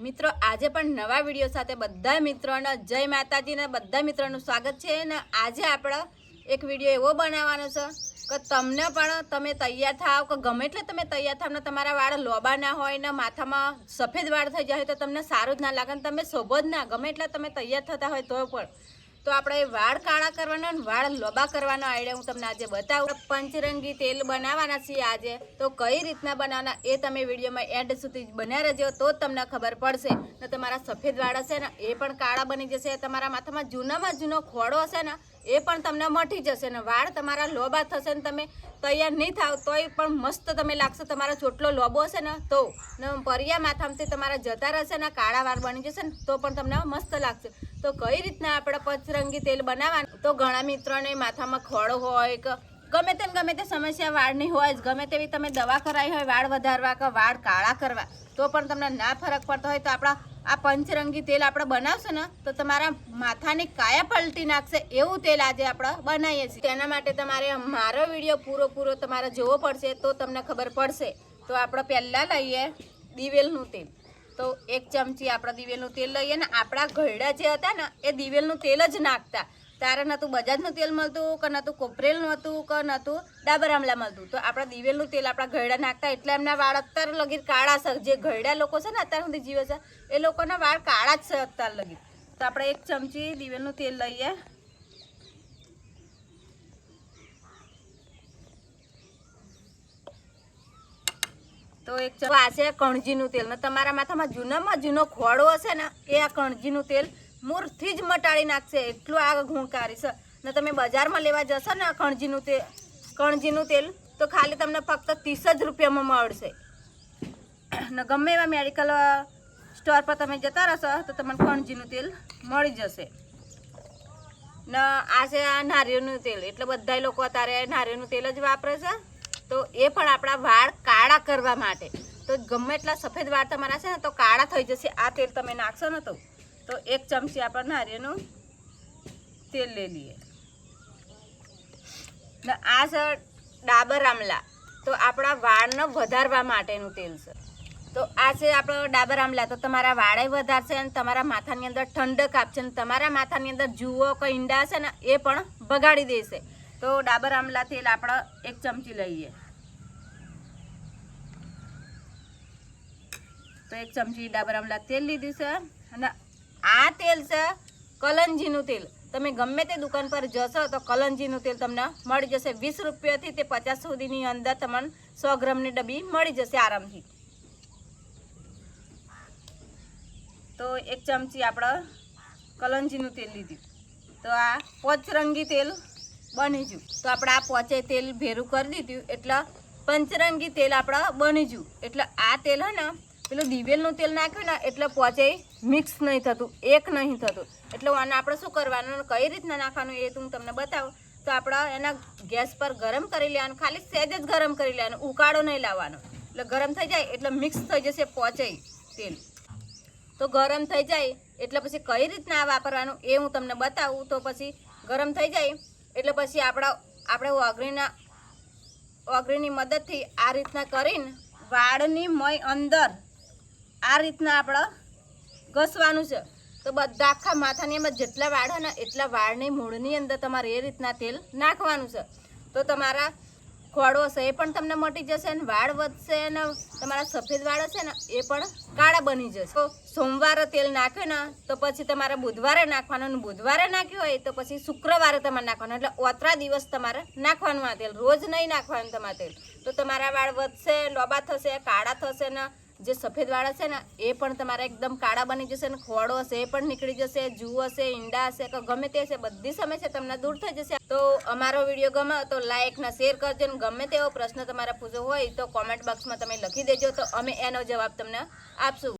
મિત્રો આજે પણ નવા વિડિયો સાથે બધા મિત્રોને જય માતાજી ને બધા મિત્રોનું સ્વાગત છે ને આજે આપણે એક વિડિયો એવો બનાવવાનો છે કે તમને પણ તમે તૈયાર થાવ કે ગમે એટલે તમે તૈયાર થાવ ને તમારા વાળ લોબા ના હોય ને માથામાં સફેદ વાળ થઈ જાય તો તમને સારું જ ના લાગે ને તમે શોભો જ ના ગમે એટલે તમે તૈયાર થતા હોય તો પણ તો આપણે વાળ કાળા કરવાના અને વાળ લોબા કરવાનો આઈડિયા હું તમને આજે બતાવું। પંચરંગી તેલ બનાવવાના છીએ આજે, તો કઈ રીતના બનાવવાના એ તમે વિડીયોમાં એન્ડ સુધી બન્યા રહેજો તો જ તમને ખબર પડશે ને તમારા સફેદ વાળ હશે ને એ પણ કાળા બની જશે, તમારા માથામાં જૂનામાં જૂનો ખોડો હશે ને એ પણ તમને મટી જશે ને વાળ તમારા લોબા થશે ને તમે તૈયાર નહીં થાવ તોય પણ મસ્ત તમે લાગશે। તમારો ચોટલો લોબો હશે ને તો પરિયા માથામાંથી તમારા જતા રહેશે ને કાળા વાળ બની જશે ને તો પણ તમને મસ્ત લાગશે। તો કઈ રીતના આપણે પંચરંગી તેલ બનાવવાનું, તો ઘણા મિત્રોને માથામાં ખોડો હોય કે ગમે તે સમસ્યા વાળની હોય જ, ગમે તેવી તમે દવા કરાવી હોય વાળ વધારવા કે વાળ કાળા કરવા તો પણ તમને ના ફરક પડતો હોય તો આપણા આ પંચરંગી તેલ આપણે બનાવશે ને તો તમારા માથાની કાયા પલટી નાખશે એવું તેલ આજે આપણે બનાવીએ છીએ। તેના માટે તમારે મારો વિડીયો પૂરો તમારે જોવો પડશે તો તમને ખબર પડશે। તો આપણે પહેલાં લઈએ દિવેલનું તેલ, તો 1 ચમચી આપણે દિવેલનું તેલ લઈએ ને આપણા ઘરડા જે હતા ને એ દિવેલનું તેલ જ નાખતા, ત્યારે નહોતું બજાજનું તેલ મળતું કે નહોતું કોપરેલનું હતું કે નહોતું ડાબર આમલા મળતું, તો આપણા દિવેલનું તેલ આપણા ઘરડા નાખતા એટલે એમના વાળ અત્યારે લગી કાળા છે। જે ઘરડા લોકો છે ને અત્યાર સુધી જીવે છે એ લોકોના વાળ કાળા જ છે અત્યાર લગી। તો આપણે 1 ચમચી દિવેલનું તેલ લઈએ, તો આ છે કણજીનું તેલ ને તમારા માથામાં જૂનામાં જૂનો ખોડો હશે ને એ આ કણજીનું તેલ મૂળથી જ મટાડી નાખશે, એટલું આ ગુણકારી છે ને તમે બજારમાં લેવા જશો ને કણજીનું તેલ તો ખાલી તમને ફક્ત 30 જ રૂપિયામાં મળશે ને ગમે એવા મેડિકલ સ્ટોર પર તમે જતા રહેશો તો તમને કણજીનું તેલ મળી જશે ને આ છે આ નારિયેળનું તેલ, એટલે બધા લોકો અત્યારે નારિયેળનું તેલ જ વાપરે છે, તો એ પણ આપણા વાળ કાળા કરવા માટે। તો ગમે એટલા સફેદ વાળ તમારા છે ને તો કાળા થઈ જશે આ તેલ તમે નાખશો ને તો 1 ચમચી આપણે નારિયેળનું તેલ લઈ લઈએ ને આ છે ડાબર આમલા, તો આપણા વાળને વધારવા માટેનું તેલ છે। તો આ છે આપણો ડાબર આમલા, તો તમારા વાળે વધારશે અને તમારા માથાની અંદર ઠંડક આપશે અને તમારા માથાની અંદર જુઓ કે ઈંડા હશે ને એ પણ ભગાડી દેશે। તો ડાબર આમલા તેલ આપણે 1 ચમચી લઈએ, તો 1 ચમચી ડાબર આમલા તેલ લીધું છે અને આ તેલ છે કલંજીનું તેલ। તમે ગમે તે દુકાન પર જશો તો કલંજીનું તેલ તમને મળી જશે 20 રૂપિયાથી તે 50 સુધીની અંદર તમને 100 ગ્રામની ડબ્બી મળી જશે આરામથી। તો 1 ચમચી આપણે કલંજીનું તેલ લીધું, તો આ પંચરંગી તેલ બની ગયું। તો આપણે આ પોચે તેલ ભેરું કરી દીધું એટલે પંચરંગી તેલ આપણે બની ગયું। એટલે આ તેલ હે ને પેલું દિવેલનું તેલ નાખ્યું ને એટલે પોચે મિક્સ નહીં થતું, એક નહીં થતું, એટલે આને આપણે શું કરવાનું કઈ રીતના નાખવાનું એ હું તમને બતાવું। તો આપણે એના ગેસ પર ગરમ કરી લેવાનું, ખાલી સહેજ જ ગરમ કરી લેવાનું, ઉકાળો નહીં લાવવાનો, એટલે ગરમ થઈ જાય એટલે મિક્સ થઈ જશે પોચે તેલ। તો ગરમ થઈ જાય એટલે પછી કઈ રીતના આ વાપરવાનું એ હું તમને બતાવું। તો પછી ગરમ થઈ જાય એટલે પછી આપણે ઓગળીની મદદથી આ રીતના કરીને વાળની મય અંદર આ રીતના આપણે ઘસવાનું છે। તો બધા આખા માથાની અંદર જેટલા વાળ હોય ને એટલા વાળની મૂળની અંદર તમારે એ રીતના તેલ નાખવાનું છે, તો તમારા ખોડો હશે એ પણ તમને મટી જશે અને વાળ વધશે અને તમારા સફેદ વાળ હશે ને એ પણ કાળા બની જશે। તો સોમવારે તેલ નાખ્યું ને તો પછી તમારે બુધવારે નાખવાનું, અને બુધવારે નાખ્યું હોય તો પછી શુક્રવારે તમારે નાખવાનું, એટલે ઓતરા દિવસ તમારે નાખવાનું આ તેલ, રોજ નહીં નાખવાનું તમારે તેલ। તો તમારા વાળ વધશે, લોબા થશે, કાળા થશે ને જે સફેદ વાળ હશે ને એ પણ તમારા એકદમ કાળા બની જશે ને ખોડો હશે એ પણ નીકળી જશે, જૂ હશે, ઈંડા હશે કે ગમે તે હશે બધી સમસ્યા તમને દૂર થઈ જશે। તો અમારો વિડીયો ગમે તો લાઈક ને શેર કરજો ને ગમે તેવો પ્રશ્ન તમારે પૂછવો હોય તો કોમેન્ટ બોક્સમાં તમે લખી દેજો, તો અમે એનો જવાબ તમને આપશું।